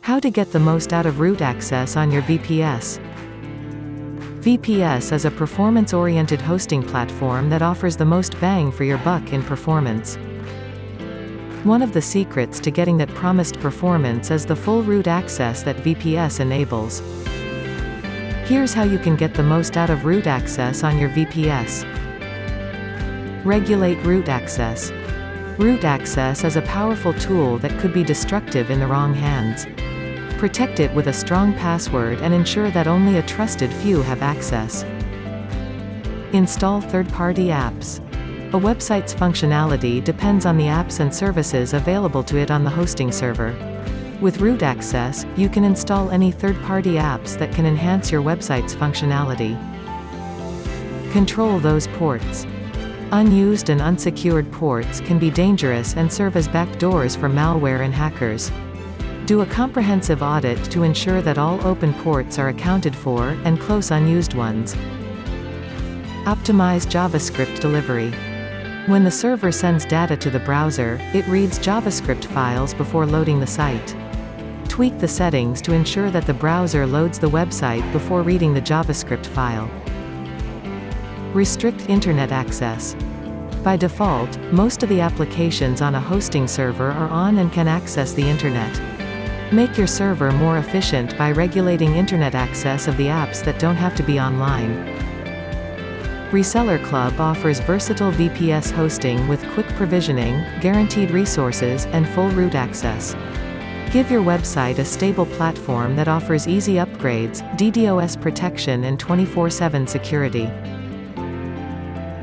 How to get the most out of root access on your VPS. VPS is a performance-oriented hosting platform that offers the most bang for your buck in performance. One of the secrets to getting that promised performance is the full root access that VPS enables. Here's how you can get the most out of root access on your VPS. Regulate root access. Root access is a powerful tool that could be destructive in the wrong hands. Protect it with a strong password and ensure that only a trusted few have access. Install third-party apps. A website's functionality depends on the apps and services available to it on the hosting server. With root access, you can install any third-party apps that can enhance your website's functionality. Control those ports. Unused and unsecured ports can be dangerous and serve as backdoors for malware and hackers. Do a comprehensive audit to ensure that all open ports are accounted for, and close unused ones. Optimize JavaScript delivery. When the server sends data to the browser, it reads JavaScript files before loading the site. Tweak the settings to ensure that the browser loads the website before reading the JavaScript file. Restrict internet access. By default, most of the applications on a hosting server are on and can access the internet. Make your server more efficient by regulating internet access of the apps that don't have to be online. Reseller Club offers versatile VPS hosting with quick provisioning, guaranteed resources, and full root access. Give your website a stable platform that offers easy upgrades, DDoS protection and 24/7 security.